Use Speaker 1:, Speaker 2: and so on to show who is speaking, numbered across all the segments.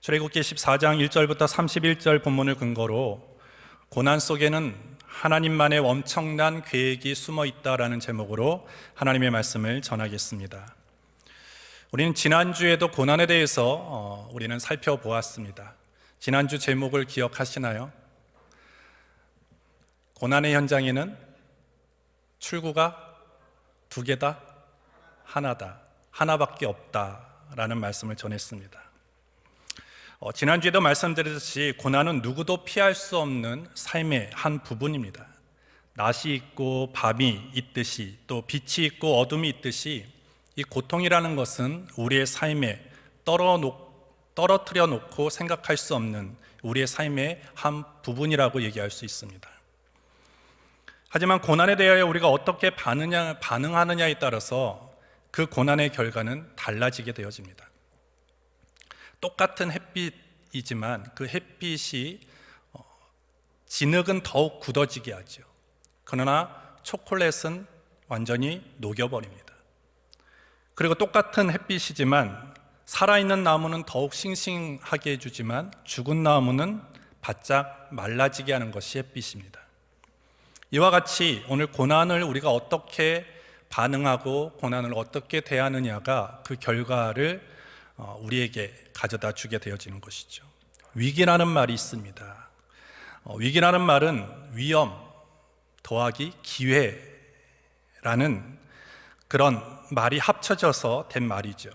Speaker 1: 출애굽기 14장 1절부터 31절 본문을 근거로 고난 속에는 하나님만의 엄청난 계획이 숨어 있다라는 제목으로 하나님의 말씀을 전하겠습니다. 우리는 지난주에도 고난에 대해서 우리는 살펴보았습니다. 지난주 제목을 기억하시나요? 고난의 현장에는 출구가 두 개다, 하나다, 하나밖에 없다라는 말씀을 전했습니다. 지난주에도 말씀드렸듯이 고난은 누구도 피할 수 없는 삶의 한 부분입니다. 낮이 있고 밤이 있듯이, 또 빛이 있고 어둠이 있듯이 이 고통이라는 것은 우리의 삶에 떨어뜨려 놓고 생각할 수 없는 우리의 삶의 한 부분이라고 얘기할 수 있습니다. 하지만 고난에 대하여 우리가 어떻게 반응하느냐에 따라서 그 고난의 결과는 달라지게 되어집니다. 똑같은 햇빛이지만 그 햇빛이 진흙은 더욱 굳어지게 하죠. 그러나 초콜릿은 완전히 녹여버립니다. 그리고 똑같은 햇빛이지만 살아있는 나무는 더욱 싱싱하게 해주지만 죽은 나무는 바짝 말라지게 하는 것이 햇빛입니다. 이와 같이 오늘 고난을 우리가 어떻게 반응하고 고난을 어떻게 대하느냐가 그 결과를 우리에게 가져다 주게 되어지는 것이죠. 위기라는 말이 있습니다. 위기라는 말은 위험 더하기 기회라는 그런 말이 합쳐져서 된 말이죠.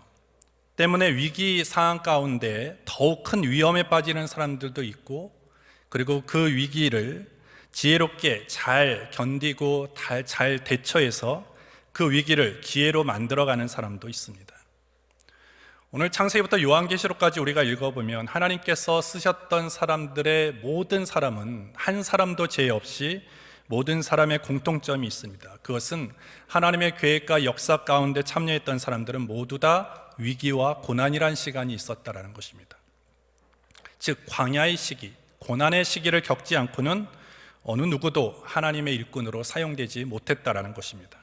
Speaker 1: 때문에 위기 상황 가운데 더욱 큰 위험에 빠지는 사람들도 있고, 그리고 그 위기를 지혜롭게 잘 견디고 잘 대처해서 그 위기를 기회로 만들어가는 사람도 있습니다. 오늘 창세기부터 요한계시록까지 우리가 읽어보면 하나님께서 쓰셨던 사람들의 모든 사람은 한 사람도 죄 없이 모든 사람의 공통점이 있습니다. 그것은 하나님의 계획과 역사 가운데 참여했던 사람들은 모두 다 위기와 고난이란 시간이 있었다라는 것입니다. 즉 광야의 시기, 고난의 시기를 겪지 않고는 어느 누구도 하나님의 일꾼으로 사용되지 못했다라는 것입니다.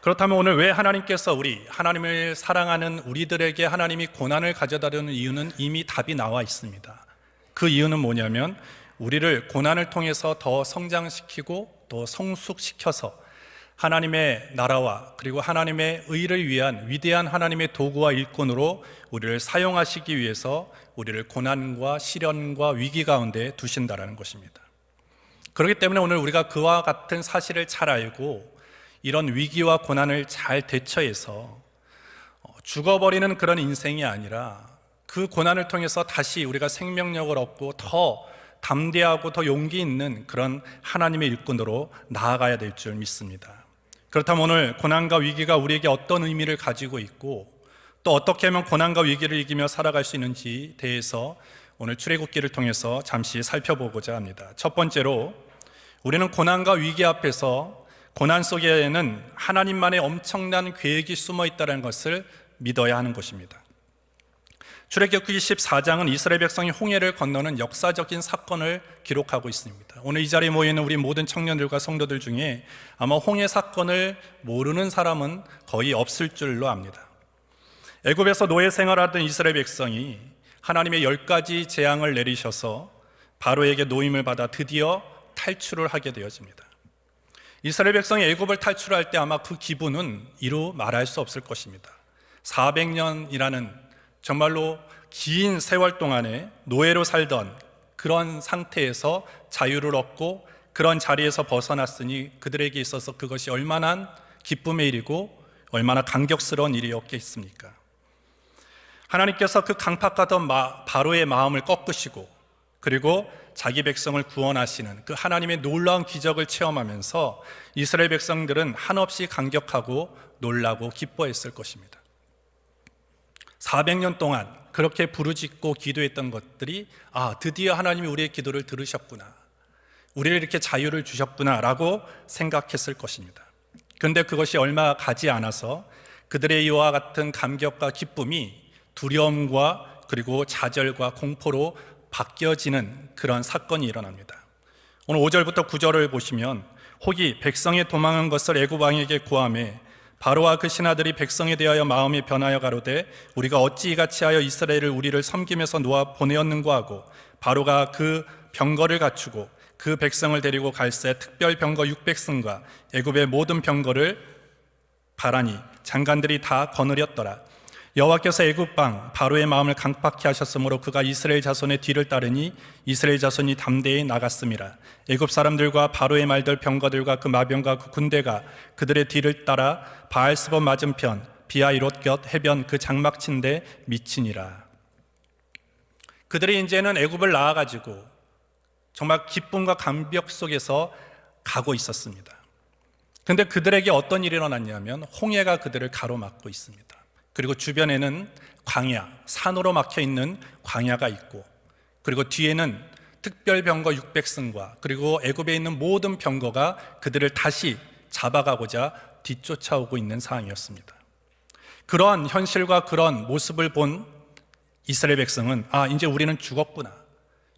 Speaker 1: 그렇다면 오늘 왜 하나님께서 하나님을 사랑하는 우리들에게 하나님이 고난을 가져다주는 이유는 이미 답이 나와 있습니다. 그 이유는 뭐냐면 우리를 고난을 통해서 더 성장시키고 또 성숙시켜서 하나님의 나라와 그리고 하나님의 의를 위한 위대한 하나님의 도구와 일꾼으로 우리를 사용하시기 위해서 우리를 고난과 시련과 위기 가운데 두신다라는 것입니다. 그렇기 때문에 오늘 우리가 그와 같은 사실을 잘 알고 이런 위기와 고난을 잘 대처해서 죽어버리는 그런 인생이 아니라 그 고난을 통해서 다시 우리가 생명력을 얻고 더 담대하고 더 용기 있는 그런 하나님의 일꾼으로 나아가야 될 줄 믿습니다. 그렇다면 오늘 고난과 위기가 우리에게 어떤 의미를 가지고 있고 또 어떻게 하면 고난과 위기를 이기며 살아갈 수 있는지 대해서 오늘 출애굽기를 통해서 잠시 살펴보고자 합니다. 첫 번째로 우리는 고난과 위기 앞에서 고난 속에는 하나님만의 엄청난 계획이 숨어 있다는 것을 믿어야 하는 것입니다. 출애굽기 14장은 이스라엘 백성이 홍해를 건너는 역사적인 사건을 기록하고 있습니다. 오늘 이 자리에 모여있는 우리 모든 청년들과 성도들 중에 아마 홍해 사건을 모르는 사람은 거의 없을 줄로 압니다. 애굽에서 노예 생활하던 이스라엘 백성이 하나님의 10가지 재앙을 내리셔서 바로에게 노임을 받아 드디어 탈출을 하게 되어집니다. 이스라엘 백성이 애굽을 탈출할 때 아마 그 기분은 이루 말할 수 없을 것입니다. 400년이라는 정말로 긴 세월 동안에 노예로 살던 그런 상태에서 자유를 얻고 그런 자리에서 벗어났으니 그들에게 있어서 그것이 얼마나 기쁨의 일이고 얼마나 감격스러운 일이었겠습니까? 하나님께서 그 강팍하던 바로의 마음을 꺾으시고 그리고 자기 백성을 구원하시는 그 하나님의 놀라운 기적을 체험하면서 이스라엘 백성들은 한없이 감격하고 놀라고 기뻐했을 것입니다. 400년 동안 그렇게 부르짖고 기도했던 것들이 드디어 하나님이 우리의 기도를 들으셨구나, 우리를 이렇게 자유를 주셨구나 라고 생각했을 것입니다. 그런데 그것이 얼마 가지 않아서 그들의 이와 같은 감격과 기쁨이 두려움과 그리고 좌절과 공포로 바뀌어지는 그런 사건이 일어납니다. 오늘 5절부터 9절을 보시면 혹이 백성이 도망한 것을 애굽 왕에게 고하매 바로와 그 신하들이 백성에 대하여 마음이 변하여 가로되 우리가 어찌 이같이 하여 이스라엘을 우리를 섬김에서 놓아 보내었는고 하고 바로가 그 병거를 갖추고 그 백성을 데리고 갈새 특별 병거 600승과 애굽의 모든 병거를 바라니 장관들이 다 거느렸더라. 여호와께서 애굽 왕 바로의 마음을 강팍케 하셨으므로 그가 이스라엘 자손의 뒤를 따르니 이스라엘 자손이 담대히 나갔음이라. 애굽 사람들과 바로의 말들 병거들과 그 마병과 그 군대가 그들의 뒤를 따라 바알스본 맞은편 비하이롯 곁 해변 그 장막친데 미치니라. 그들이 이제는 애굽을 나와가지고 정말 기쁨과 감격 속에서 가고 있었습니다. 그런데 그들에게 어떤 일이 일어났냐면 홍해가 그들을 가로막고 있습니다. 그리고 주변에는 광야, 산으로 막혀 있는 광야가 있고, 그리고 뒤에는 특별 병거 600승과 그리고 애굽에 있는 모든 병거가 그들을 다시 잡아가고자 뒤쫓아오고 있는 상황이었습니다. 그런 현실과 그런 모습을 본 이스라엘 백성은 이제 우리는 죽었구나.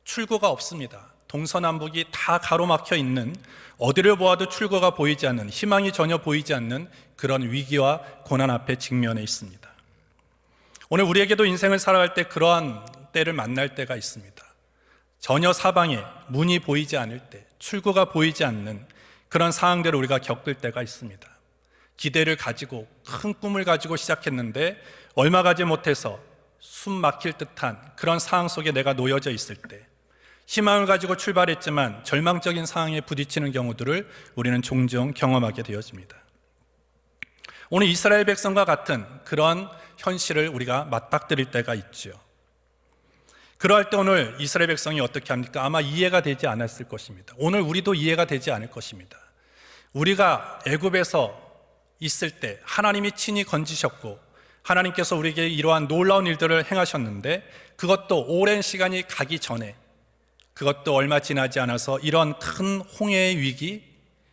Speaker 1: 출구가 없습니다. 동서남북이 다 가로막혀 있는, 어디를 보아도 출구가 보이지 않는, 희망이 전혀 보이지 않는 그런 위기와 고난 앞에 직면해 있습니다. 오늘 우리에게도 인생을 살아갈 때 그러한 때를 만날 때가 있습니다. 전혀 사방에 문이 보이지 않을 때, 출구가 보이지 않는 그런 상황들을 우리가 겪을 때가 있습니다. 기대를 가지고 큰 꿈을 가지고 시작했는데 얼마 가지 못해서 숨 막힐 듯한 그런 상황 속에 내가 놓여져 있을 때, 희망을 가지고 출발했지만 절망적인 상황에 부딪히는 경우들을 우리는 종종 경험하게 되어집니다. 오늘 이스라엘 백성과 같은 그런 현실을 우리가 맞닥뜨릴 때가 있죠. 그러할 때 오늘 이스라엘 백성이 어떻게 합니까? 아마 이해가 되지 않았을 것입니다. 오늘 우리도 이해가 되지 않을 것입니다. 우리가 애굽에서 있을 때 하나님이 친히 건지셨고 하나님께서 우리에게 이러한 놀라운 일들을 행하셨는데, 그것도 오랜 시간이 가기 전에, 그것도 얼마 지나지 않아서 이런 큰 홍해의 위기,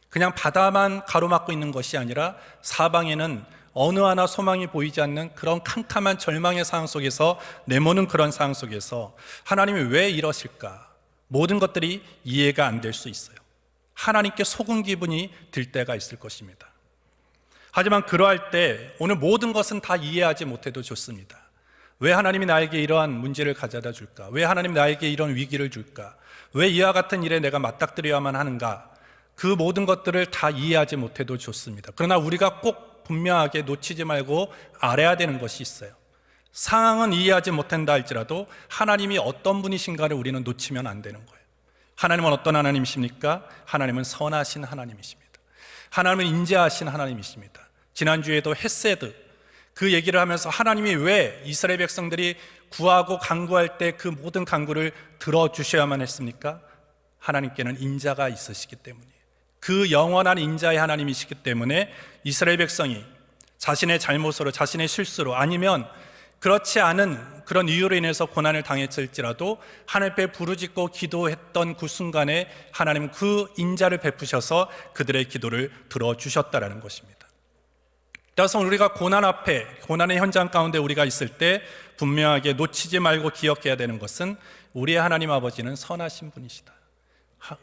Speaker 1: 그냥 바다만 가로막고 있는 것이 아니라 사방에는 어느 하나 소망이 보이지 않는 그런 캄캄한 절망의 상황 속에서 내모는 그런 상황 속에서 하나님이 왜 이러실까? 모든 것들이 이해가 안 될 수 있어요. 하나님께 속은 기분이 들 때가 있을 것입니다. 하지만 그러할 때 오늘 모든 것은 다 이해하지 못해도 좋습니다. 왜 하나님이 나에게 이러한 문제를 가져다 줄까? 왜 하나님이 나에게 이런 위기를 줄까? 왜 이와 같은 일에 내가 맞닥뜨려야만 하는가? 그 모든 것들을 다 이해하지 못해도 좋습니다. 그러나 우리가 꼭 분명하게 놓치지 말고 알아야 되는 것이 있어요. 상황은 이해하지 못한다 할지라도 하나님이 어떤 분이신가를 우리는 놓치면 안 되는 거예요. 하나님은 어떤 하나님이십니까? 하나님은 선하신 하나님이십니다. 하나님은 인자하신 하나님이십니다. 지난주에도 헤세드, 그 얘기를 하면서 하나님이 왜 이스라엘 백성들이 구하고 간구할 때 그 모든 간구를 들어주셔야만 했습니까? 하나님께는 인자가 있으시기 때문이에요. 그 영원한 인자의 하나님이시기 때문에 이스라엘 백성이 자신의 잘못으로, 자신의 실수로, 아니면 그렇지 않은 그런 이유로 인해서 고난을 당했을지라도 하나님 앞에 부르짖고 기도했던 그 순간에 하나님 그 인자를 베푸셔서 그들의 기도를 들어주셨다라는 것입니다. 따라서 우리가 고난 앞에, 고난의 현장 가운데 우리가 있을 때 분명하게 놓치지 말고 기억해야 되는 것은 우리의 하나님 아버지는 선하신 분이시다.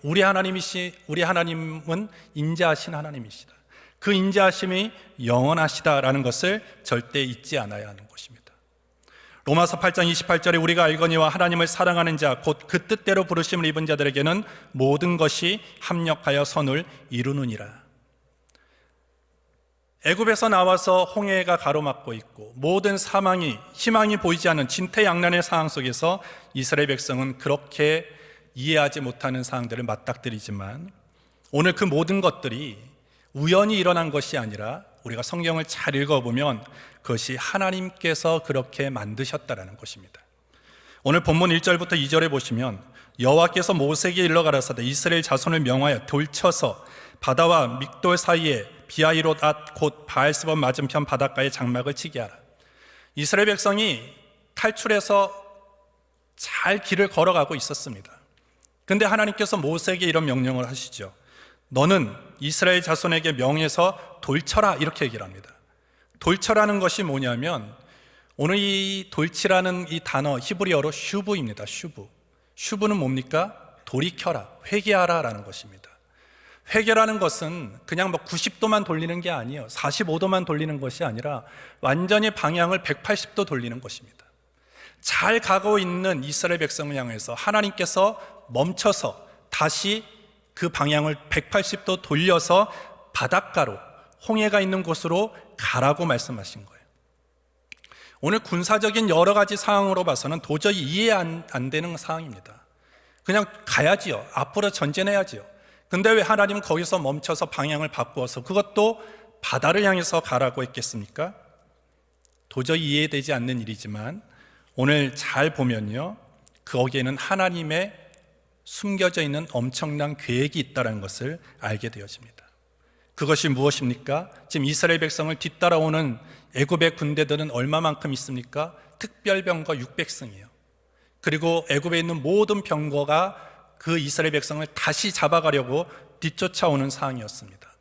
Speaker 1: 우리 하나님은 인자하신 하나님이시다. 그 인자하심이 영원하시다라는 것을 절대 잊지 않아야 하는 것입니다. 로마서 8장 28절에 우리가 알거니와 하나님을 사랑하는 자 곧 그 뜻대로 부르심을 입은 자들에게는 모든 것이 합력하여 선을 이루느니라. 애굽에서 나와서 홍해가 가로막고 있고 모든 희망이 보이지 않는 진퇴양난의 상황 속에서 이스라엘 백성은 그렇게 이해하지 못하는 상황들을 맞닥뜨리지만, 오늘 그 모든 것들이 우연히 일어난 것이 아니라 우리가 성경을 잘 읽어보면 그것이 하나님께서 그렇게 만드셨다라는 것입니다. 오늘 본문 1절부터 2절에 보시면 여호와께서 모세에게 일러 가라사대 이스라엘 자손을 명하여 돌쳐서 바다와 믹돌 사이에 비하이롯 곧 바알스본 맞은편 바닷가에 장막을 치게 하라. 이스라엘 백성이 탈출해서 잘 길을 걸어가고 있었습니다. 그런데 하나님께서 모세에게 이런 명령을 하시죠. 너는 이스라엘 자손에게 명해서 돌쳐라, 이렇게 얘기를 합니다. 돌쳐라는 것이 뭐냐면 오늘 이 돌치라는 이 단어 히브리어로 슈브입니다. 슈브는 뭡니까? 돌이켜라, 회개하라 라는 것입니다. 회개라는 것은 그냥 90도만 돌리는 게 아니에요. 45도만 돌리는 것이 아니라 완전히 방향을 180도 돌리는 것입니다. 잘 가고 있는 이스라엘 백성을 향해서 하나님께서 멈춰서 다시 그 방향을 180도 돌려서 바닷가로, 홍해가 있는 곳으로 가라고 말씀하신 거예요. 오늘 군사적인 여러 가지 상황으로 봐서는 도저히 이해 안 되는 상황입니다. 그냥 가야지요. 앞으로 전진해야지요. 근데 왜 하나님은 거기서 멈춰서 방향을 바꾸어서 그것도 바다를 향해서 가라고 했겠습니까? 도저히 이해되지 않는 일이지만 오늘 잘 보면요, 거기에는 하나님의 숨겨져 있는 엄청난 계획이 있다는 것을 알게 되어집니다. 그것이 무엇입니까? 지금 이스라엘 백성을 뒤따라오는 애굽의 군대들은 얼마만큼 있습니까? 특별병거 600승이에요. 그리고 애굽에 있는 모든 병거가 그 이스라엘 백성을 다시 잡아가려고 뒤쫓아오는 상황이었습니다.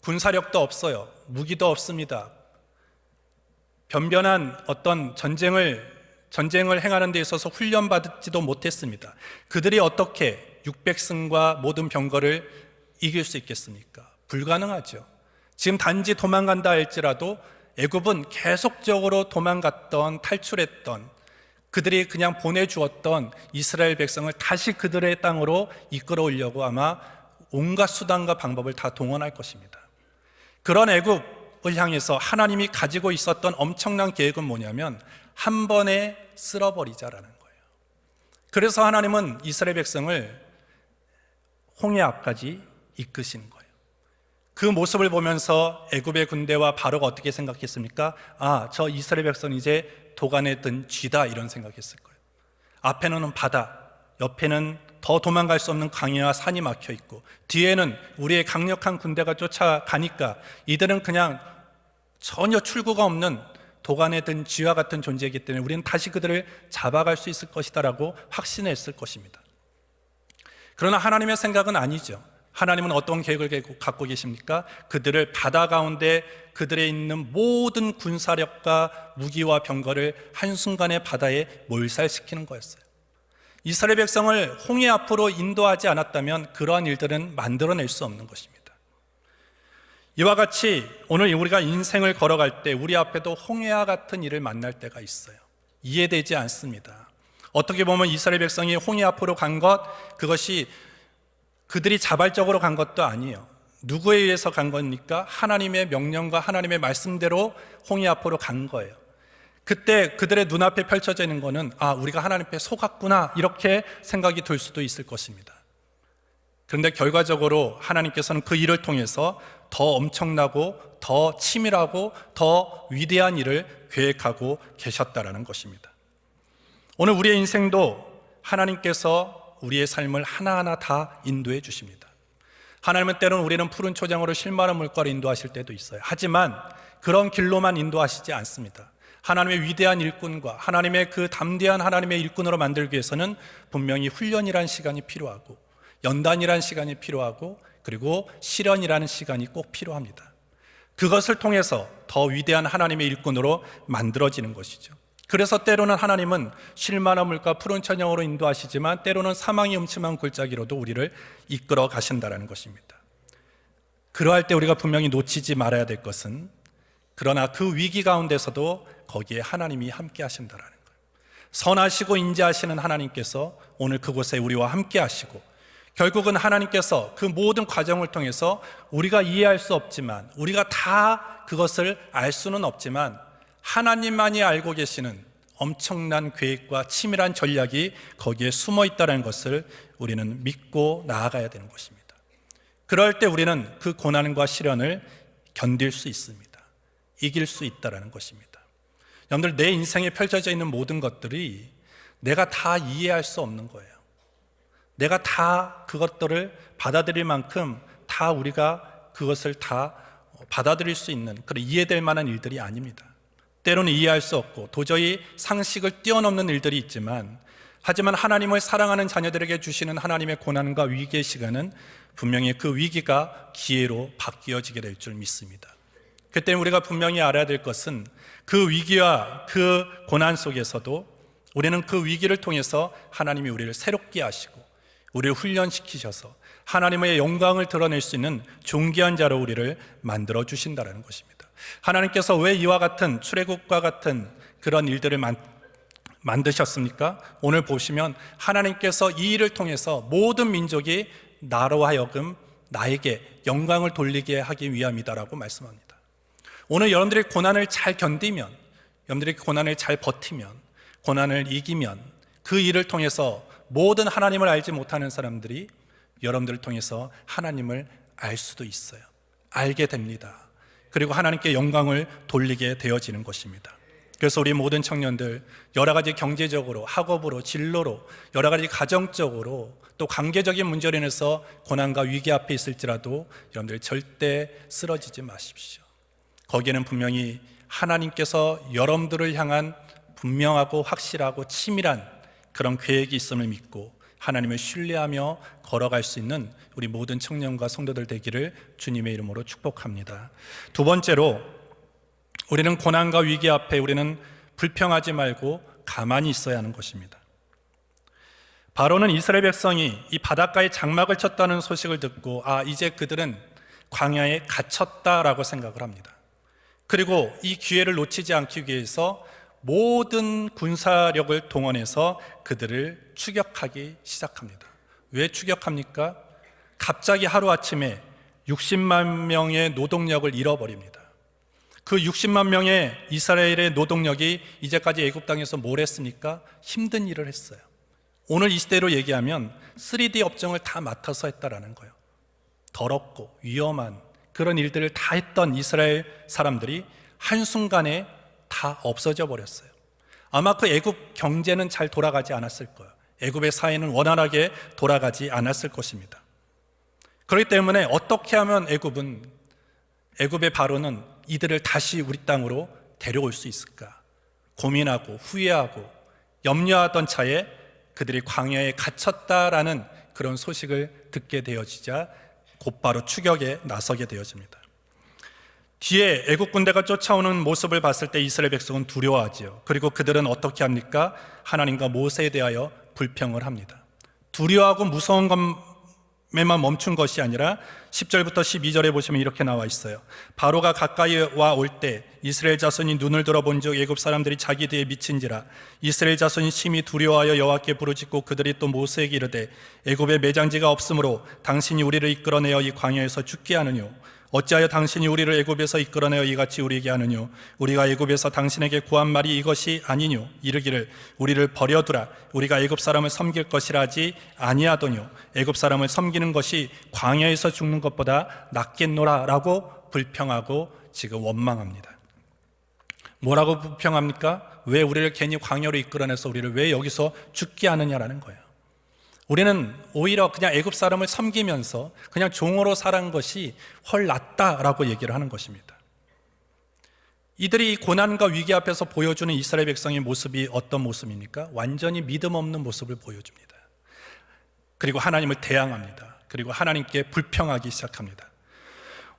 Speaker 1: 군사력도 없어요. 무기도 없습니다. 변변한 어떤 전쟁을 행하는 데 있어서 훈련받지도 못했습니다. 그들이 어떻게 600승과 모든 병거를 이길 수 있겠습니까? 불가능하죠. 지금 단지 도망간다 할지라도 애굽은 계속적으로 도망갔던, 탈출했던, 그들이 그냥 보내주었던 이스라엘 백성을 다시 그들의 땅으로 이끌어오려고 아마 온갖 수단과 방법을 다 동원할 것입니다. 그런 애굽을 향해서 하나님이 가지고 있었던 엄청난 계획은 뭐냐면 한 번에 쓸어버리자라는 거예요. 그래서 하나님은 이스라엘 백성을 홍해 앞까지 이끄시는 거예요. 그 모습을 보면서 애굽의 군대와 바로가 어떻게 생각했습니까? 아, 저 이스라엘 백성은 이제 도간에 든 쥐다, 이런 생각했을 거예요. 앞에는 바다, 옆에는 더 도망갈 수 없는 강이와 산이 막혀 있고 뒤에는 우리의 강력한 군대가 쫓아가니까 이들은 그냥 전혀 출구가 없는 도간에 든 쥐와 같은 존재이기 때문에 우리는 다시 그들을 잡아갈 수 있을 것이다 라고 확신했을 것입니다. 그러나 하나님의 생각은 아니죠. 하나님은 어떤 계획을 갖고 계십니까? 그들을 바다 가운데 그들의 있는 모든 군사력과 무기와 병거를 한순간에 바다에 몰살시키는 거였어요. 이스라엘 백성을 홍해 앞으로 인도하지 않았다면 그러한 일들은 만들어낼 수 없는 것입니다. 이와 같이 오늘 우리가 인생을 걸어갈 때 우리 앞에도 홍해와 같은 일을 만날 때가 있어요. 이해되지 않습니다. 어떻게 보면 이스라엘 백성이 홍해 앞으로 간 것, 그것이 그들이 자발적으로 간 것도 아니에요. 누구에 의해서 간 겁니까? 하나님의 명령과 하나님의 말씀대로 홍해 앞으로 간 거예요. 그때 그들의 눈앞에 펼쳐져 있는 거는 아, 우리가 하나님 앞에 속았구나, 이렇게 생각이 들 수도 있을 것입니다. 그런데 결과적으로 하나님께서는 그 일을 통해서 더 엄청나고 더 치밀하고 더 위대한 일을 계획하고 계셨다라는 것입니다. 오늘 우리의 인생도 하나님께서 우리의 삶을 하나하나 다 인도해 주십니다. 하나님은 때로는 우리는 푸른 초장으로 실마른 물가로 인도하실 때도 있어요. 하지만 그런 길로만 인도하시지 않습니다. 하나님의 위대한 일꾼과 하나님의 그 담대한 하나님의 일꾼으로 만들기 위해서는 분명히 훈련이라는 시간이 필요하고 연단이라는 시간이 필요하고 그리고 실현이라는 시간이 꼭 필요합니다. 그것을 통해서 더 위대한 하나님의 일꾼으로 만들어지는 것이죠. 그래서 때로는 하나님은 쉴만한 물과 푸른 천영으로 인도하시지만 때로는 사망의 음침한 골짜기로도 우리를 이끌어 가신다는 것입니다. 그러할 때 우리가 분명히 놓치지 말아야 될 것은 그러나 그 위기 가운데서도 거기에 하나님이 함께 하신다는 거예요. 선하시고 인자하시는 하나님께서 오늘 그곳에 우리와 함께 하시고 결국은 하나님께서 그 모든 과정을 통해서 우리가 이해할 수 없지만 우리가 다 그것을 알 수는 없지만 하나님만이 알고 계시는 엄청난 계획과 치밀한 전략이 거기에 숨어 있다는 것을 우리는 믿고 나아가야 되는 것입니다. 그럴 때 우리는 그 고난과 시련을 견딜 수 있습니다. 이길 수 있다는 것입니다. 여러분들, 내 인생에 펼쳐져 있는 모든 것들이 내가 다 이해할 수 없는 거예요. 내가 다 그것들을 받아들일 만큼 다 우리가 그것을 다 받아들일 수 있는 그런 이해될 만한 일들이 아닙니다. 때로는 이해할 수 없고 도저히 상식을 뛰어넘는 일들이 있지만 하지만 하나님을 사랑하는 자녀들에게 주시는 하나님의 고난과 위기의 시간은 분명히 그 위기가 기회로 바뀌어지게 될 줄 믿습니다. 그때 우리가 분명히 알아야 될 것은 그 위기와 그 고난 속에서도 우리는 그 위기를 통해서 하나님이 우리를 새롭게 하시고 우리를 훈련시키셔서 하나님의 영광을 드러낼 수 있는 존귀한 자로 우리를 만들어 주신다는 것입니다. 하나님께서 왜 이와 같은 출애굽과 같은 그런 일들을 만드셨습니까? 오늘 보시면 하나님께서 이 일을 통해서 모든 민족이 나로 하여금 나에게 영광을 돌리게 하기 위함이다라고 말씀합니다. 오늘 여러분들이 고난을 잘 견디면, 여러분들이 고난을 잘 버티면, 고난을 이기면 그 일을 통해서 모든 하나님을 알지 못하는 사람들이 여러분들을 통해서 하나님을 알 수도 있어요. 알게 됩니다. 그리고 하나님께 영광을 돌리게 되어지는 것입니다. 그래서 우리 모든 청년들 여러 가지 경제적으로, 학업으로, 진로로, 여러 가지 가정적으로 또 관계적인 문제로 인해서 고난과 위기 앞에 있을지라도 여러분들 절대 쓰러지지 마십시오. 거기에는 분명히 하나님께서 여러분들을 향한 분명하고 확실하고 치밀한 그런 계획이 있음을 믿고 하나님을 신뢰하며 걸어갈 수 있는 우리 모든 청년과 성도들 되기를 주님의 이름으로 축복합니다. 두 번째로, 우리는 고난과 위기 앞에 우리는 불평하지 말고 가만히 있어야 하는 것입니다. 바로는 이스라엘 백성이 이 바닷가에 장막을 쳤다는 소식을 듣고 이제 그들은 광야에 갇혔다라고 생각을 합니다. 그리고 이 기회를 놓치지 않기 위해서 모든 군사력을 동원해서 그들을 추격하기 시작합니다. 왜 추격합니까? 갑자기 하루아침에 60만 명의 노동력을 잃어버립니다. 그 60만 명의 이스라엘의 노동력이 이제까지 애굽 땅에서 뭘 했습니까? 힘든 일을 했어요. 오늘 이 시대로 얘기하면 3D 업종을 다 맡아서 했다라는 거예요. 더럽고 위험한 그런 일들을 다 했던 이스라엘 사람들이 한순간에 다 없어져 버렸어요. 아마 그 애굽 경제는 잘 돌아가지 않았을 거예요. 애굽의 사회는 원활하게 돌아가지 않았을 것입니다. 그렇기 때문에 어떻게 하면 애굽의 바로는 이들을 다시 우리 땅으로 데려올 수 있을까 고민하고 후회하고 염려하던 차에 그들이 광야에 갇혔다라는 그런 소식을 듣게 되어지자 곧바로 추격에 나서게 되어집니다. 뒤에 애국 군대가 쫓아오는 모습을 봤을 때 이스라엘 백성은 두려워하지요. 그리고 그들은 어떻게 합니까? 하나님과 모세에 대하여 불평을 합니다. 두려워하고 무서운 것에만 멈춘 것이 아니라 10절부터 12절에 보시면 이렇게 나와 있어요. 바로가 가까이 와 올 때 이스라엘 자손이 눈을 들어본즉 애굽 사람들이 자기 뒤에 미친지라. 이스라엘 자손이 심히 두려워하여 여호와께 부르짖고 그들이 또 모세에게 이르되 애굽에 매장지가 없으므로 당신이 우리를 이끌어내어 이 광야에서 죽게 하느뇨. 어찌하여 당신이 우리를 애굽에서 이끌어내어 이같이 우리에게 하느뇨. 우리가 애굽에서 당신에게 구한 말이 이것이 아니뇨. 이르기를 우리를 버려두라. 우리가 애굽 사람을 섬길 것이라 하지 아니하더뇨. 애굽 사람을 섬기는 것이 광야에서 죽는 것보다 낫겠노라 라고 불평하고 지금 원망합니다. 뭐라고 불평합니까? 왜 우리를 괜히 광야로 이끌어내서 우리를 왜 여기서 죽게 하느냐라는 거예요. 우리는 오히려 그냥 애굽 사람을 섬기면서 그냥 종으로 살은 것이 훨 낫다라고 얘기를 하는 것입니다. 이들이 고난과 위기 앞에서 보여주는 이스라엘 백성의 모습이 어떤 모습입니까? 완전히 믿음 없는 모습을 보여줍니다. 그리고 하나님을 대항합니다. 그리고 하나님께 불평하기 시작합니다.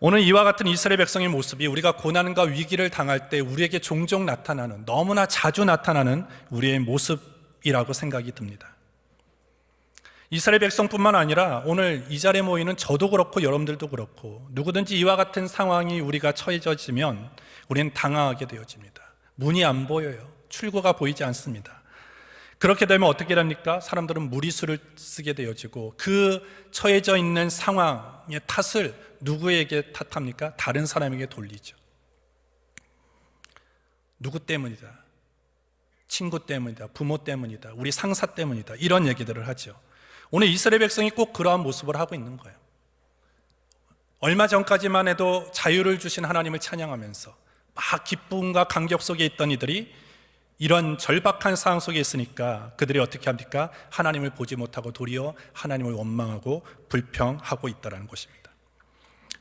Speaker 1: 오늘 이와 같은 이스라엘 백성의 모습이 우리가 고난과 위기를 당할 때 우리에게 종종 나타나는, 너무나 자주 나타나는 우리의 모습이라고 생각이 듭니다. 이스라엘 백성뿐만 아니라 오늘 이 자리에 모이는 저도 그렇고 여러분들도 그렇고 누구든지 이와 같은 상황이 우리가 처해지면 우리는 당황하게 되어집니다. 문이 안 보여요. 출구가 보이지 않습니다. 그렇게 되면 어떻게 됩니까? 사람들은 무리수를 쓰게 되어지고 그 처해져 있는 상황의 탓을 누구에게 탓합니까? 다른 사람에게 돌리죠. 누구 때문이다. 친구 때문이다. 부모 때문이다. 우리 상사 때문이다. 이런 얘기들을 하죠. 오늘 이스라엘 백성이 꼭 그러한 모습을 하고 있는 거예요. 얼마 전까지만 해도 자유를 주신 하나님을 찬양하면서 막 기쁨과 감격 속에 있던 이들이 이런 절박한 상황 속에 있으니까 그들이 어떻게 합니까? 하나님을 보지 못하고 도리어 하나님을 원망하고 불평하고 있다는 것입니다.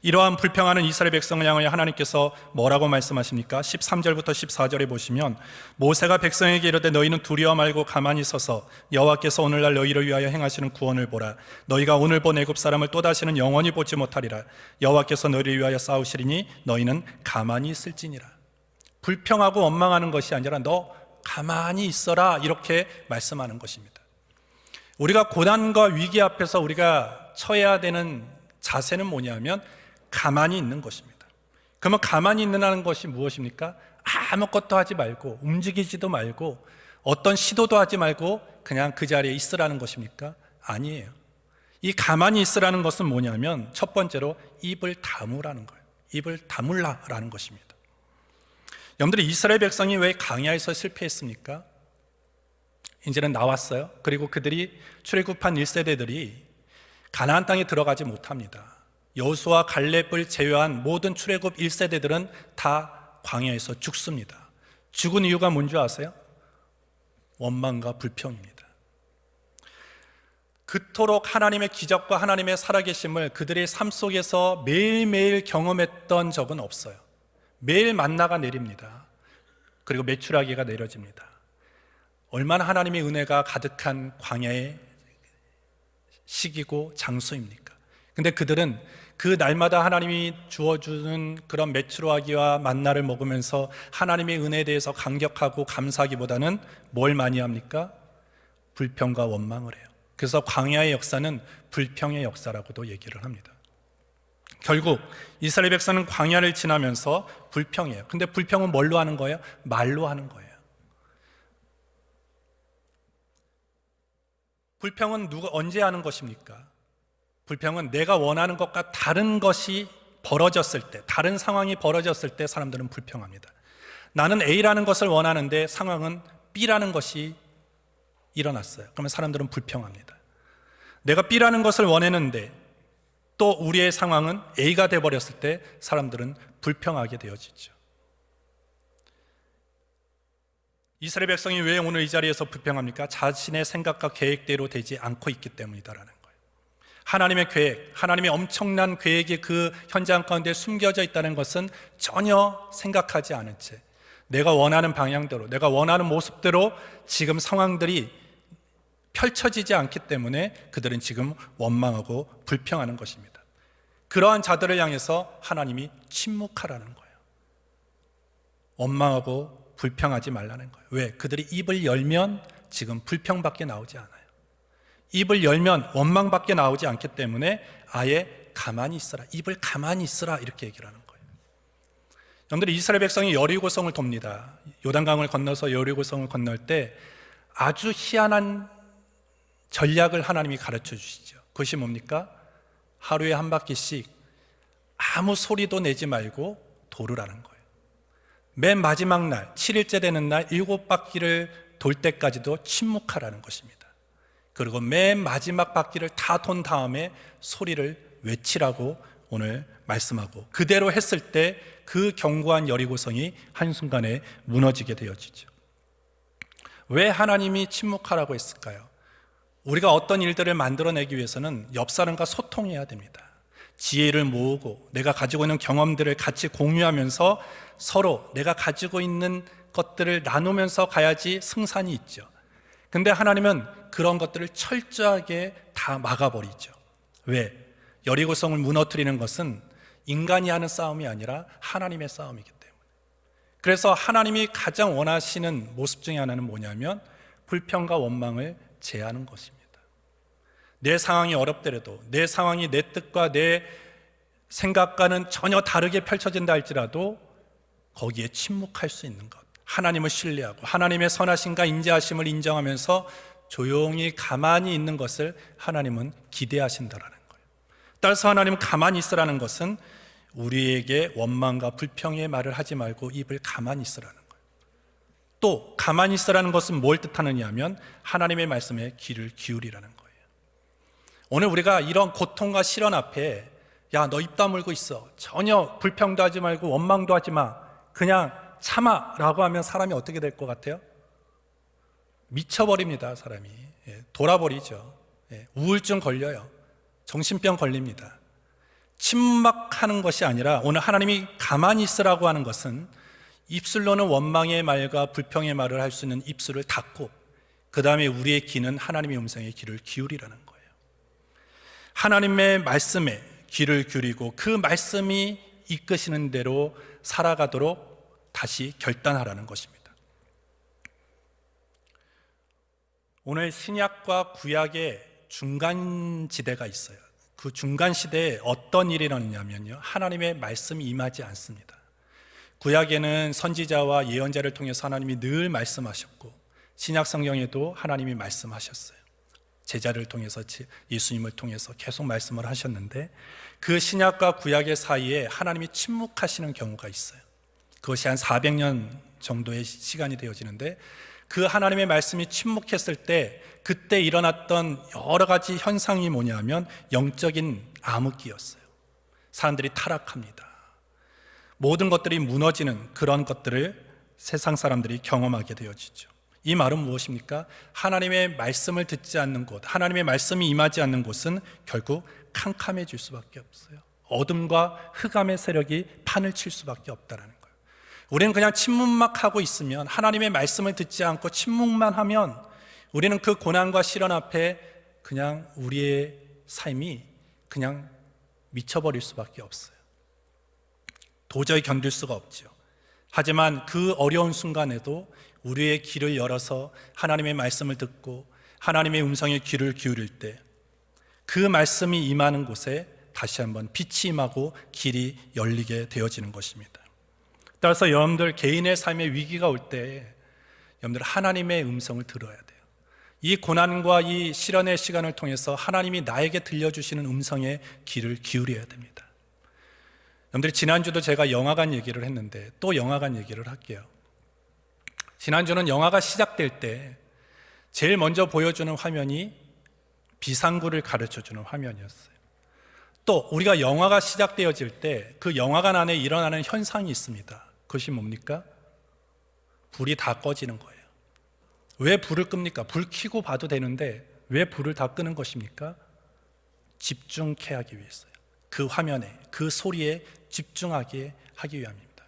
Speaker 1: 이러한 불평하는 이스라엘 백성을 향하여 하나님께서 뭐라고 말씀하십니까? 13절부터 14절에 보시면 모세가 백성에게 이르되 너희는 두려워 말고 가만히 서서 여호와께서 오늘날 너희를 위하여 행하시는 구원을 보라. 너희가 오늘 본 애굽 사람을 또다시는 영원히 보지 못하리라. 여호와께서 너희를 위하여 싸우시리니 너희는 가만히 있을지니라. 불평하고 원망하는 것이 아니라 너 가만히 있어라 이렇게 말씀하는 것입니다. 우리가 고난과 위기 앞에서 우리가 처해야 되는 자세는 뭐냐면 가만히 있는 것입니다. 그러면 가만히 있는다는 것이 무엇입니까? 아무것도 하지 말고 움직이지도 말고 어떤 시도도 하지 말고 그냥 그 자리에 있으라는 것입니까? 아니에요. 이 가만히 있으라는 것은 뭐냐면 첫 번째로 입을 다무라는 거예요. 입을 다물라라는 것입니다. 여러분들이 이스라엘 백성이 왜 광야에서 실패했습니까? 이제는 나왔어요. 그리고 그들이 출애굽한 1세대들이 가나안 땅에 들어가지 못합니다. 여호수아 갈렙을 제외한 모든 출애굽 1세대들은 다 광야에서 죽습니다. 죽은 이유가 뭔지 아세요? 원망과 불평입니다. 그토록 하나님의 기적과 하나님의 살아계심을 그들의 삶 속에서 매일매일 경험했던 적은 없어요. 매일 만나가 내립니다. 그리고 메추라기가 내려집니다. 얼마나 하나님의 은혜가 가득한 광야의 시기고 장소입니까? 근데 그들은 그 날마다 하나님이 주어주는 그런 메추라기와 만나를 먹으면서 하나님의 은혜에 대해서 감격하고 감사하기보다는 뭘 많이 합니까? 불평과 원망을 해요. 그래서 광야의 역사는 불평의 역사라고도 얘기를 합니다. 결국 이스라엘 백성은 광야를 지나면서 불평해요. 근데 불평은 뭘로 하는 거예요? 말로 하는 거예요. 불평은 언제 하는 것입니까? 불평은 내가 원하는 것과 다른 것이 벌어졌을 때, 다른 상황이 벌어졌을 때 사람들은 불평합니다. 나는 A라는 것을 원하는데 상황은 B라는 것이 일어났어요. 그러면 사람들은 불평합니다. 내가 B라는 것을 원했는데 또 우리의 상황은 A가 되어버렸을 때 사람들은 불평하게 되어지죠. 이스라엘 백성이 왜 오늘 이 자리에서 불평합니까? 자신의 생각과 계획대로 되지 않고 있기 때문이다라는 거예요. 하나님의 계획, 하나님의 엄청난 계획이 그 현장 가운데 숨겨져 있다는 것은 전혀 생각하지 않은 채 내가 원하는 방향대로, 내가 원하는 모습대로 지금 상황들이 펼쳐지지 않기 때문에 그들은 지금 원망하고 불평하는 것입니다. 그러한 자들을 향해서 하나님이 침묵하라는 거예요. 원망하고 불평하지 말라는 거예요. 왜? 그들이 입을 열면 지금 불평밖에 나오지 않아요. 입을 열면 원망밖에 나오지 않기 때문에 아예 가만히 있으라, 입을 가만히 있으라 이렇게 얘기를 하는 거예요. 여러분들, 이스라엘 백성이 여리고성을 돕니다. 요단강을 건너서 여리고성을 건널 때 아주 희한한 전략을 하나님이 가르쳐 주시죠. 그것이 뭡니까? 하루에 한 바퀴씩 아무 소리도 내지 말고 돌으라는 거예요. 맨 마지막 날 7일째 되는 날 7바퀴를 돌 때까지도 침묵하라는 것입니다. 그리고 맨 마지막 바퀴를 다 돈 다음에 소리를 외치라고 오늘 말씀하고, 그대로 했을 때 그 견고한 여리고성이 한순간에 무너지게 되어지죠. 왜 하나님이 침묵하라고 했을까요? 우리가 어떤 일들을 만들어내기 위해서는 옆 사람과 소통해야 됩니다. 지혜를 모으고 내가 가지고 있는 경험들을 같이 공유하면서 서로 내가 가지고 있는 것들을 나누면서 가야지 승산이 있죠. 근데 하나님은 그런 것들을 철저하게 다 막아버리죠. 왜? 여리고성을 무너뜨리는 것은 인간이 하는 싸움이 아니라 하나님의 싸움이기 때문에. 그래서 하나님이 가장 원하시는 모습 중에 하나는 뭐냐면 불평과 원망을 제하는 것입니다. 내 상황이 어렵더라도, 내 상황이 내 뜻과 내 생각과는 전혀 다르게 펼쳐진다 할지라도 거기에 침묵할 수 있는 것, 하나님을 신뢰하고 하나님의 선하심과 인자하심을 인정하면서 조용히 가만히 있는 것을 하나님은 기대하신다라는 거예요. 따라서 하나님은 가만히 있으라는 것은 우리에게 원망과 불평의 말을 하지 말고 입을 가만히 있으라는 거예요. 또 가만히 있으라는 것은 뭘 뜻하느냐 하면 하나님의 말씀에 귀를 기울이라는 거예요. 오늘 우리가 이런 고통과 시련 앞에 야, 너 입 다물고 있어, 전혀 불평도 하지 말고 원망도 하지 마, 그냥 참아 라고 하면 사람이 어떻게 될 것 같아요? 미쳐버립니다. 사람이 돌아버리죠. 우울증 걸려요. 정신병 걸립니다. 침묵하는 것이 아니라 오늘 하나님이 가만히 있으라고 하는 것은 입술로는 원망의 말과 불평의 말을 할 수 있는 입술을 닫고 그 다음에 우리의 귀는 하나님의 음성에 귀를 기울이라는 거예요. 하나님의 말씀에 귀를 기울이고 그 말씀이 이끄시는 대로 살아가도록 다시 결단하라는 것입니다. 오늘 신약과 구약의 중간 지대가 있어요. 그 중간 시대에 어떤 일이 일어나냐면요, 하나님의 말씀이 임하지 않습니다. 구약에는 선지자와 예언자를 통해서 하나님이 늘 말씀하셨고, 신약 성경에도 하나님이 말씀하셨어요. 제자를 통해서, 예수님을 통해서 계속 말씀을 하셨는데, 그 신약과 구약의 사이에 하나님이 침묵하시는 경우가 있어요. 그것이 한 400년 정도의 시간이 되어지는데, 그 하나님의 말씀이 침묵했을 때 그때 일어났던 여러 가지 현상이 뭐냐면 영적인 암흑기였어요. 사람들이 타락합니다. 모든 것들이 무너지는 그런 것들을 세상 사람들이 경험하게 되어지죠. 이 말은 무엇입니까? 하나님의 말씀을 듣지 않는 곳, 하나님의 말씀이 임하지 않는 곳은 결국 캄캄해질 수밖에 없어요. 어둠과 흑암의 세력이 판을 칠 수밖에 없다는 거예요. 우리는 그냥 침묵만 하고 있으면, 하나님의 말씀을 듣지 않고 침묵만 하면 우리는 그 고난과 시련 앞에 그냥 우리의 삶이 그냥 미쳐버릴 수밖에 없어요. 도저히 견딜 수가 없죠. 하지만 그 어려운 순간에도 우리의 귀를 열어서 하나님의 말씀을 듣고 하나님의 음성에 귀를 기울일 때 그 말씀이 임하는 곳에 다시 한번 빛이 임하고 길이 열리게 되어지는 것입니다. 따라서 여러분들 개인의 삶에 위기가 올 때 여러분들 하나님의 음성을 들어야 돼요. 이 고난과 이 시련의 시간을 통해서 하나님이 나에게 들려주시는 음성에 귀를 기울여야 됩니다. 여러분들 지난주도 제가 영화관 얘기를 했는데 또 영화관 얘기를 할게요. 지난주는 영화가 시작될 때 제일 먼저 보여주는 화면이 비상구를 가르쳐주는 화면이었어요. 또 우리가 영화가 시작되어질 때 그 영화관 안에 일어나는 현상이 있습니다. 그것이 뭡니까? 불이 다 꺼지는 거예요. 왜 불을 끕니까? 불 켜고 봐도 되는데 왜 불을 다 끄는 것입니까? 집중케 하기 위해서요. 그 화면에, 그 소리에 집중하게 하기 위함입니다.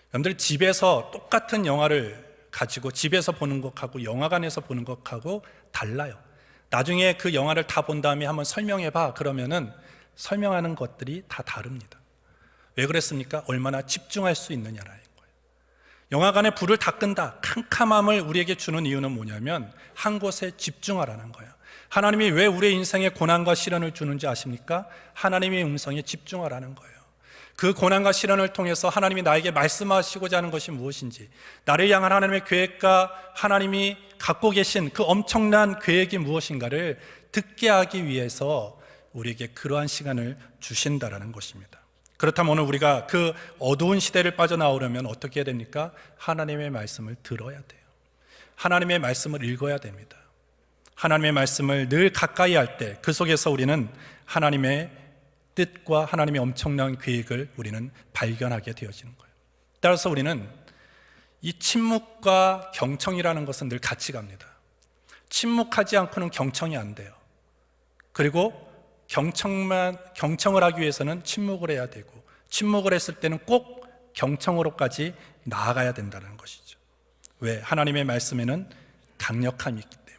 Speaker 1: 여러분들 집에서 똑같은 영화를 가지고 집에서 보는 것하고 영화관에서 보는 것하고 달라요. 나중에 그 영화를 다 본 다음에 한번 설명해봐 그러면은 설명하는 것들이 다 다릅니다. 왜 그랬습니까? 얼마나 집중할 수 있느냐라는 거예요. 영화관에 불을 다 끈다, 캄캄함을 우리에게 주는 이유는 뭐냐면 한 곳에 집중하라는 거예요. 하나님이 왜 우리의 인생에 고난과 시련을 주는지 아십니까? 하나님의 음성에 집중하라는 거예요. 그 고난과 시련을 통해서 하나님이 나에게 말씀하시고자 하는 것이 무엇인지, 나를 향한 하나님의 계획과 하나님이 갖고 계신 그 엄청난 계획이 무엇인가를 듣게 하기 위해서 우리에게 그러한 시간을 주신다라는 것입니다. 그렇다면 오늘 우리가 그 어두운 시대를 빠져나오려면 어떻게 해야 됩니까? 하나님의 말씀을 들어야 돼요. 하나님의 말씀을 읽어야 됩니다. 하나님의 말씀을 늘 가까이 할 때 그 속에서 우리는 하나님의 뜻과 하나님의 엄청난 계획을 우리는 발견하게 되어지는 거예요. 따라서 우리는 이 침묵과 경청이라는 것은 늘 같이 갑니다. 침묵하지 않고는 경청이 안 돼요. 그리고 경청을 하기 위해서는 침묵을 해야 되고, 침묵을 했을 때는 꼭 경청으로까지 나아가야 된다는 것이죠. 왜? 하나님의 말씀에는 강력함이 있기 때문에,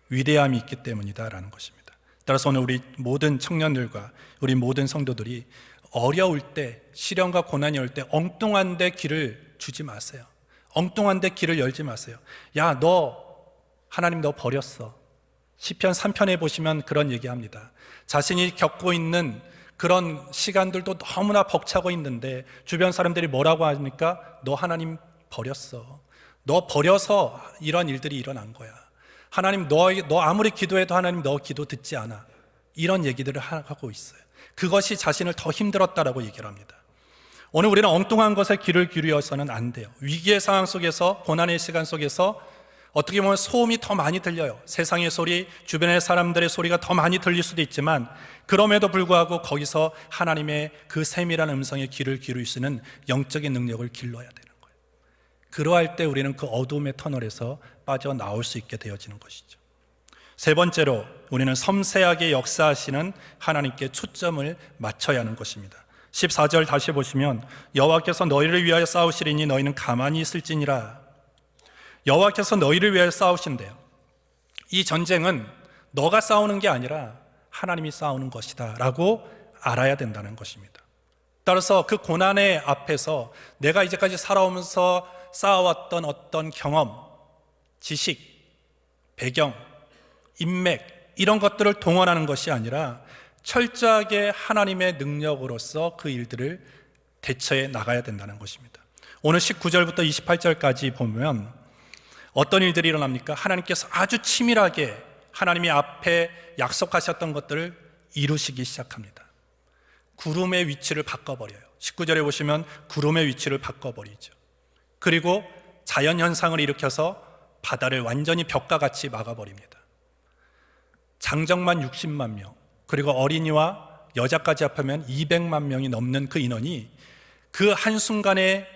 Speaker 1: 위대함이 있기 때문이다라는 것입니다. 따라서 오늘 우리 모든 청년들과 우리 모든 성도들이 어려울 때, 시련과 고난이 올 때 엉뚱한 데 귀를 주지 마세요. 엉뚱한 데 귀를 열지 마세요. 야, 하나님 너 버렸어. 시편 3편에 보시면 그런 얘기합니다. 자신이 겪고 있는 그런 시간들도 너무나 벅차고 있는데 주변 사람들이 뭐라고 합니까? 너 하나님 버렸어. 너 버려서 이런 일들이 일어난 거야. 하나님 너 아무리 기도해도 하나님 너 기도 듣지 않아. 이런 얘기들을 하고 있어요. 그것이 자신을 더 힘들었다라고 얘기를 합니다. 오늘 우리는 엉뚱한 것에 귀를 기울여서는 안 돼요. 위기의 상황 속에서, 고난의 시간 속에서 어떻게 보면 소음이 더 많이 들려요. 세상의 소리, 주변의 사람들의 소리가 더 많이 들릴 수도 있지만 그럼에도 불구하고 거기서 하나님의 그 세밀한 음성에 귀를 기울일 수 있는 영적인 능력을 길러야 되는 거예요. 그러할 때 우리는 그 어두움의 터널에서 빠져나올 수 있게 되어지는 것이죠. 세 번째로 우리는 섬세하게 역사하시는 하나님께 초점을 맞춰야 하는 것입니다. 14절 다시 보시면 여호와께서 너희를 위하여 싸우시리니 너희는 가만히 있을지니라. 여호와께서 너희를 위하여 싸우신대요. 이 전쟁은 너가 싸우는 게 아니라 하나님이 싸우는 것이다 라고 알아야 된다는 것입니다. 따라서 그 고난의 앞에서 내가 이제까지 살아오면서 쌓아왔던 어떤 경험, 지식, 배경, 인맥 이런 것들을 동원하는 것이 아니라 철저하게 하나님의 능력으로서 그 일들을 대처해 나가야 된다는 것입니다. 오늘 19절부터 28절까지 보면 어떤 일들이 일어납니까? 하나님께서 아주 치밀하게 하나님이 앞에 약속하셨던 것들을 이루시기 시작합니다. 구름의 위치를 바꿔버려요. 19절에 보시면 구름의 위치를 바꿔버리죠. 그리고 자연현상을 일으켜서 바다를 완전히 벽과 같이 막아버립니다. 장정만 60만 명, 그리고 어린이와 여자까지 합하면 200만 명이 넘는 그 인원이 그 한순간에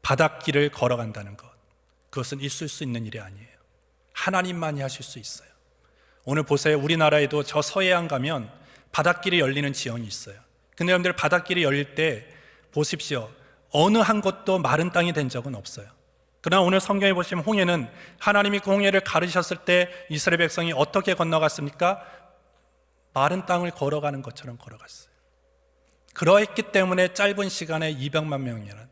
Speaker 1: 바닷길을 걸어간다는 것, 그것은 있을 수 있는 일이 아니에요. 하나님만이 하실 수 있어요. 오늘 보세요. 우리나라에도 저 서해안 가면 바닷길이 열리는 지형이 있어요. 근데 여러분들 바닷길이 열릴 때 보십시오. 어느 한 곳도 마른 땅이 된 적은 없어요. 그러나 오늘 성경에 보시면 홍해는 하나님이 그 홍해를 가르셨을 때 이스라엘 백성이 어떻게 건너갔습니까? 마른 땅을 걸어가는 것처럼 걸어갔어요. 그러했기 때문에 짧은 시간에 200만 명이라는,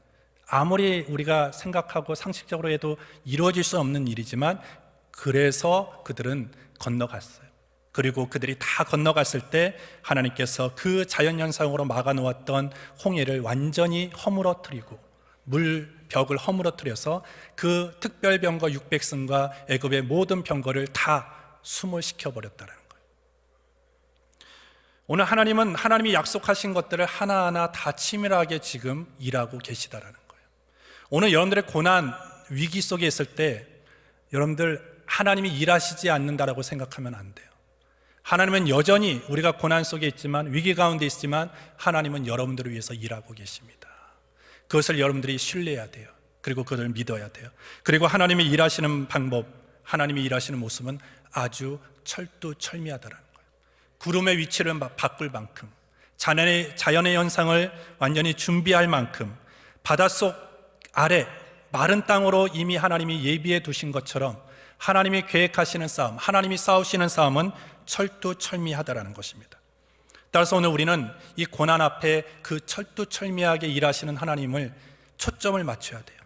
Speaker 1: 아무리 우리가 생각하고 상식적으로 해도 이루어질 수 없는 일이지만 그래서 그들은 건너갔어요. 그리고 그들이 다 건너갔을 때 하나님께서 그 자연현상으로 막아놓았던 홍해를 완전히 허물어뜨리고 물벽을 허물어뜨려서 그 특별병거 600승과 애굽의 모든 병거를 다 수몰시켜버렸다는 거예요. 오늘 하나님은 하나님이 약속하신 것들을 하나하나 다 치밀하게 지금 일하고 계시다라는 거예요. 오늘 여러분들의 고난, 위기 속에 있을 때 여러분들 하나님이 일하시지 않는다라고 생각하면 안 돼요. 하나님은 여전히 우리가 고난 속에 있지만, 위기 가운데 있지만 하나님은 여러분들을 위해서 일하고 계십니다. 그것을 여러분들이 신뢰해야 돼요. 그리고 그것을 믿어야 돼요. 그리고 하나님이 일하시는 방법, 하나님이 일하시는 모습은 아주 철두철미하다라는 거예요. 구름의 위치를 바꿀 만큼, 자연의 현상을 완전히 준비할 만큼, 바닷속 아래 마른 땅으로 이미 하나님이 예비해 두신 것처럼 하나님이 계획하시는 싸움, 하나님이 싸우시는 싸움은 철두철미하다라는 것입니다. 따라서 오늘 우리는 이 고난 앞에 그 철두철미하게 일하시는 하나님을 초점을 맞춰야 돼요.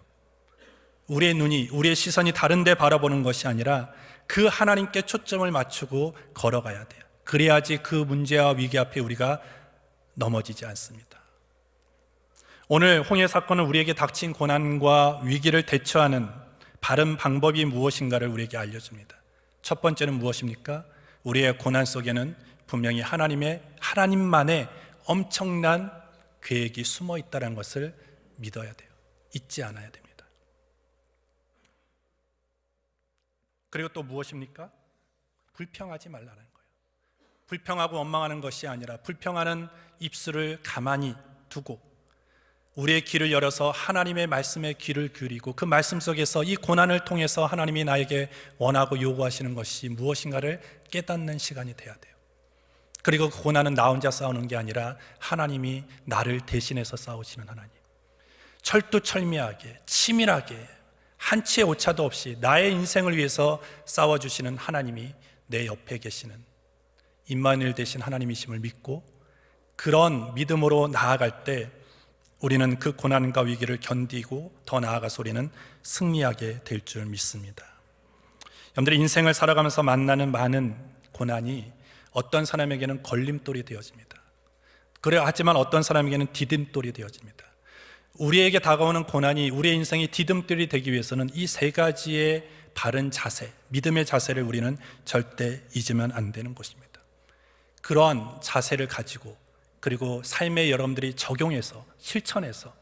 Speaker 1: 우리의 눈이, 우리의 시선이 다른 데 바라보는 것이 아니라 그 하나님께 초점을 맞추고 걸어가야 돼요. 그래야지 그 문제와 위기 앞에 우리가 넘어지지 않습니다. 오늘 홍해 사건은 우리에게 닥친 고난과 위기를 대처하는 바른 방법이 무엇인가를 우리에게 알려줍니다. 첫 번째는 무엇입니까? 우리의 고난 속에는 분명히 하나님만의 엄청난 계획이 숨어 있다는 것을 믿어야 돼요. 잊지 않아야 됩니다. 그리고 또 무엇입니까? 불평하지 말라는 거예요. 불평하고 원망하는 것이 아니라 불평하는 입술을 가만히 두고 우리의 귀를 열어서 하나님의 말씀에 귀를 기울이고 그 말씀 속에서 이 고난을 통해서 하나님이 나에게 원하고 요구하시는 것이 무엇인가를 깨닫는 시간이 돼야 돼요. 그리고 그 고난은 나 혼자 싸우는 게 아니라 하나님이 나를 대신해서 싸우시는 하나님, 철두철미하게 치밀하게 한치의 오차도 없이 나의 인생을 위해서 싸워주시는 하나님이 내 옆에 계시는 임마누엘 되신 하나님이심을 믿고 그런 믿음으로 나아갈 때 우리는 그 고난과 위기를 견디고 더 나아가서 우리는 승리하게 될 줄 믿습니다. 여러분들의 인생을 살아가면서 만나는 많은 고난이 어떤 사람에게는 걸림돌이 되어집니다. 그래 하지만 어떤 사람에게는 디딤돌이 되어집니다. 우리에게 다가오는 고난이 우리의 인생이 디딤돌이 되기 위해서는 이 세 가지의 바른 자세, 믿음의 자세를 우리는 절대 잊으면 안 되는 것입니다. 그러한 자세를 가지고 그리고 삶에 여러분들이 적용해서 실천해서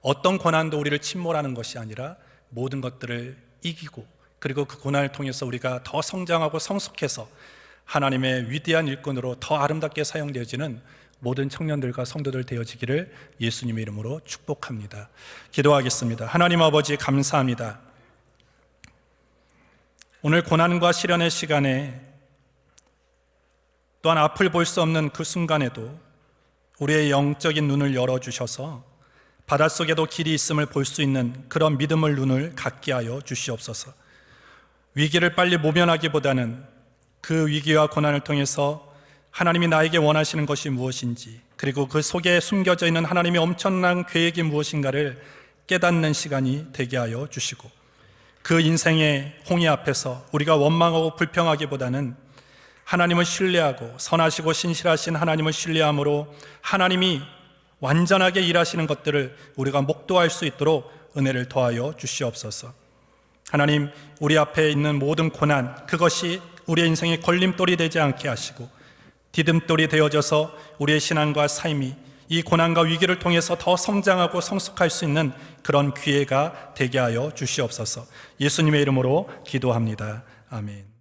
Speaker 1: 어떤 고난도 우리를 침몰하는 것이 아니라 모든 것들을 이기고 그리고 그 고난을 통해서 우리가 더 성장하고 성숙해서 하나님의 위대한 일꾼으로 더 아름답게 사용되어지는 모든 청년들과 성도들 되어지기를 예수님의 이름으로 축복합니다. 기도하겠습니다. 하나님 아버지 감사합니다. 오늘 고난과 시련의 시간에 또한 앞을 볼 수 없는 그 순간에도 우리의 영적인 눈을 열어주셔서 바닷속에도 길이 있음을 볼 수 있는 그런 믿음의 눈을 갖게 하여 주시옵소서. 위기를 빨리 모면하기보다는 그 위기와 고난을 통해서 하나님이 나에게 원하시는 것이 무엇인지 그리고 그 속에 숨겨져 있는 하나님의 엄청난 계획이 무엇인가를 깨닫는 시간이 되게 하여 주시고 그 인생의 홍해 앞에서 우리가 원망하고 불평하기보다는 하나님을 신뢰하고 선하시고 신실하신 하나님을 신뢰함으로 하나님이 완전하게 일하시는 것들을 우리가 목도할 수 있도록 은혜를 더하여 주시옵소서. 하나님, 우리 앞에 있는 모든 고난, 그것이 우리의 인생의 걸림돌이 되지 않게 하시고 디딤돌이 되어져서 우리의 신앙과 삶이 이 고난과 위기를 통해서 더 성장하고 성숙할 수 있는 그런 기회가 되게 하여 주시옵소서. 예수님의 이름으로 기도합니다. 아멘.